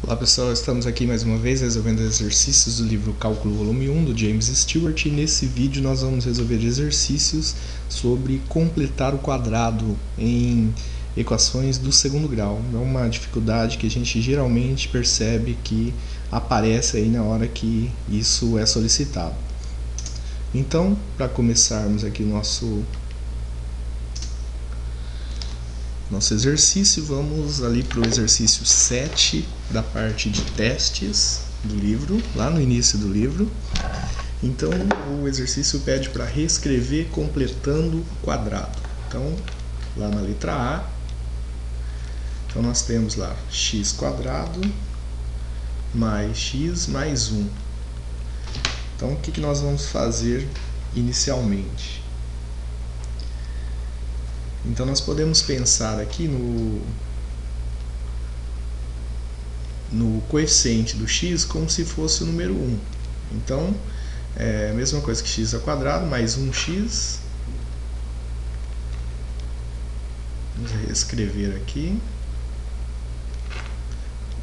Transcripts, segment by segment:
Olá pessoal, estamos aqui mais uma vez resolvendo exercícios do livro Cálculo Volume 1 do James Stewart, e nesse vídeo nós vamos resolver exercícios sobre completar o quadrado em equações do segundo grau. É uma dificuldade que a gente geralmente percebe que aparece aí na hora que isso é solicitado. Então, para começarmos aqui o nosso exercício, vamos ali para o exercício 7 da parte de testes do livro, lá no início do livro. Então o exercício pede para reescrever completando o quadrado. Então lá na letra A, então nós temos lá x quadrado mais x mais 1. Então o que nós vamos fazer inicialmente? Então nós podemos pensar aqui no coeficiente do x como se fosse o número 1. Então é a mesma coisa que x ao quadrado mais 1x. Vamos reescrever aqui.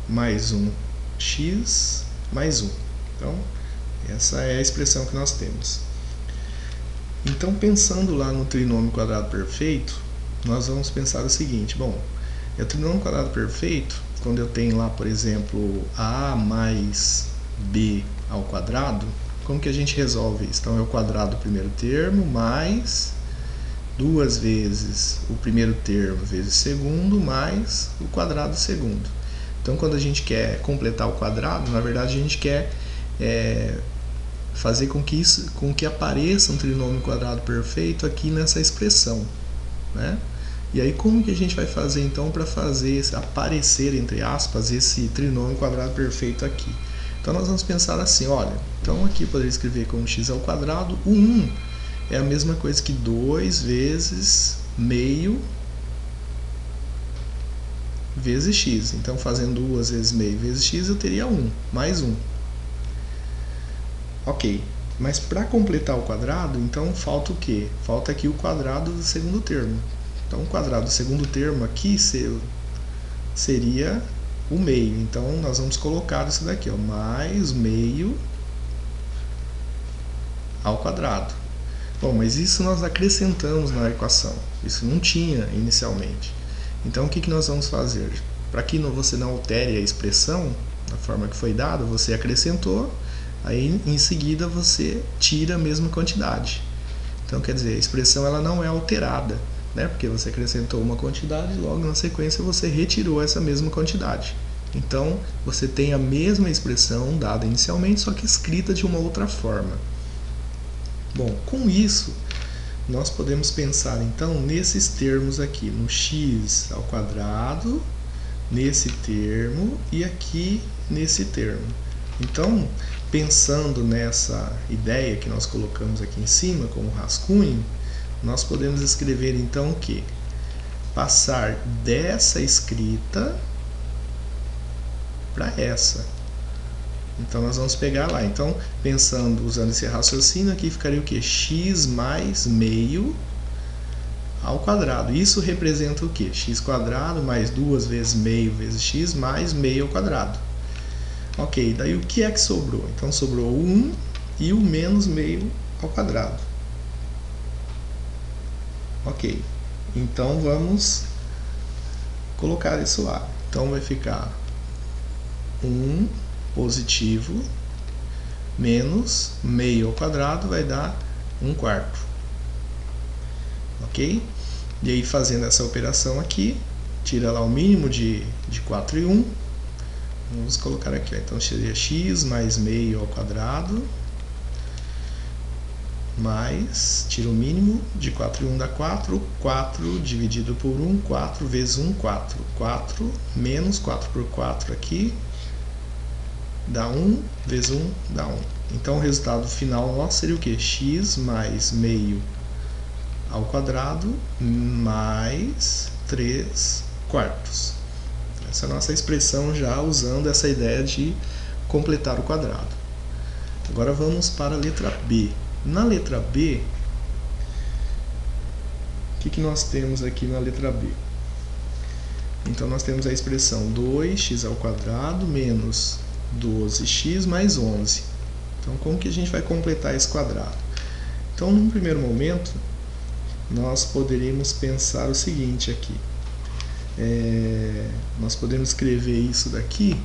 Mais 1x mais 1. Então essa é a expressão que nós temos. Então, pensando lá no trinômio quadrado perfeito, nós vamos pensar o seguinte: bom, o trinômio quadrado perfeito, quando eu tenho lá, por exemplo, a mais b ao quadrado, como que a gente resolve isso? Então é o quadrado do primeiro termo mais 2 vezes o primeiro termo vezes o segundo mais o quadrado do segundo. Então quando a gente quer completar o quadrado, na verdade a gente quer fazer com que apareça um trinômio quadrado perfeito aqui nessa expressão, né? E aí como que a gente vai fazer então para fazer aparecer, entre aspas, esse trinômio quadrado perfeito aqui? Então nós vamos pensar assim, olha, então aqui eu poderia escrever como x ao quadrado, o 1 é a mesma coisa que 2 vezes meio vezes x. Então fazendo 2 vezes meio vezes x eu teria 1, mais 1. Ok, mas para completar o quadrado, então falta o quê? Falta aqui o quadrado do segundo termo. Então o quadrado do segundo termo aqui seria o meio. Então nós vamos colocar isso daqui, ó, mais meio ao quadrado. Bom, mas isso nós acrescentamos na equação. Isso não tinha inicialmente. Então o que nós vamos fazer? Para que você não altere a expressão da forma que foi dada, você acrescentou. Aí em seguida você tira a mesma quantidade. Então quer dizer, a expressão ela não é alterada, né? Porque você acrescentou uma quantidade e logo na sequência você retirou essa mesma quantidade. Então você tem a mesma expressão dada inicialmente, só que escrita de uma outra forma. Bom, com isso nós podemos pensar então nesses termos aqui, no x ao quadrado, nesse termo e aqui nesse termo. Então, pensando nessa ideia que nós colocamos aqui em cima como rascunho, nós podemos escrever então que passar dessa escrita para essa. Então nós vamos pegar lá. Então, pensando, usando esse raciocínio aqui, ficaria o que? X mais meio ao quadrado. Isso representa o que? X quadrado mais 2 vezes meio vezes x mais meio ao quadrado. Ok, daí o que é que sobrou? Então sobrou o 1 e o menos meio ao quadrado. Ok, então vamos colocar isso lá. Então vai ficar 1 positivo menos meio ao quadrado vai dar 1/4. Ok? E aí fazendo essa operação aqui, tira lá o mínimo de 4 e 1. Vamos colocar aqui, ó. Então seria x mais meio ao quadrado mais, tira o mínimo, de 4 e 1 dá 4, 4 dividido por 1, 4 vezes 1, 4, 4 menos 4 por 4 aqui, dá 1, vezes 1 dá 1. Então o resultado final nosso seria o que? X mais meio ao quadrado mais 3/4. Essa é a nossa expressão já usando essa ideia de completar o quadrado. Agora vamos para a letra B. Na letra B, o que nós temos aqui na letra B? Então nós temos a expressão 2x² menos 12x mais 11. Então como que a gente vai completar esse quadrado? Então num primeiro momento nós poderíamos pensar o seguinte aqui. Nós podemos escrever isso daqui,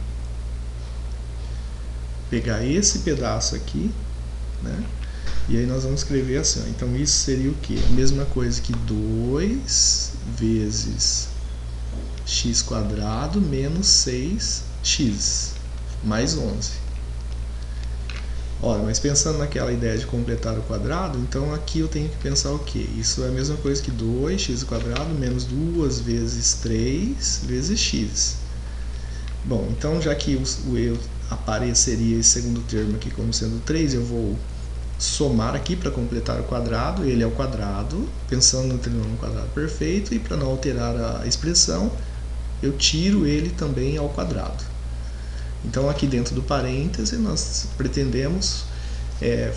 pegar esse pedaço aqui, né? E aí nós vamos escrever assim, ó. Então isso seria o que? A mesma coisa que 2 vezes x² menos 6x mais 11. Olha, mas pensando naquela ideia de completar o quadrado, então aqui eu tenho que pensar o que? Isso é a mesma coisa que 2x² menos 2 vezes 3 vezes x. Bom, então já que apareceria esse segundo termo aqui como sendo 3, eu vou somar aqui para completar o quadrado. Ele é o quadrado, pensando no trinômio quadrado perfeito, e para não alterar a expressão, eu tiro ele também ao quadrado. Então aqui dentro do parêntese nós pretendemos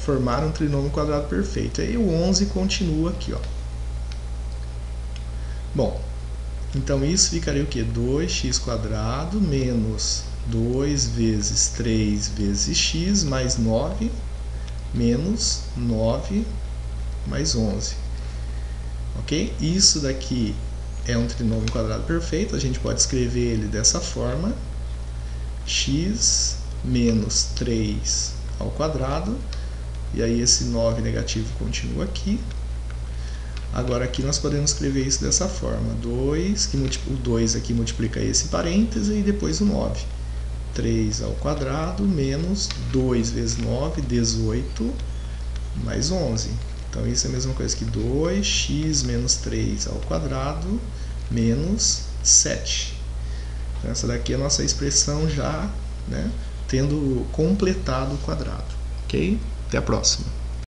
formar um trinômio quadrado perfeito. Aí o 11 continua aqui, ó. Bom, então isso ficaria o que? 2x² menos 2 vezes 3 vezes x mais 9 menos 9 mais 11. Ok? Isso daqui é um trinômio quadrado perfeito. A gente pode escrever ele dessa forma: x menos 3 ao quadrado, e aí esse 9 negativo continua aqui. Agora aqui nós podemos escrever isso dessa forma: o 2 aqui multiplica esse parêntese e depois o 9. 3 ao quadrado menos 2 vezes 9, 18, mais 11. Então isso é a mesma coisa que 2x menos 3 ao quadrado menos 7. Então, essa daqui é a nossa expressão já, né, tendo completado o quadrado. Ok? Até a próxima.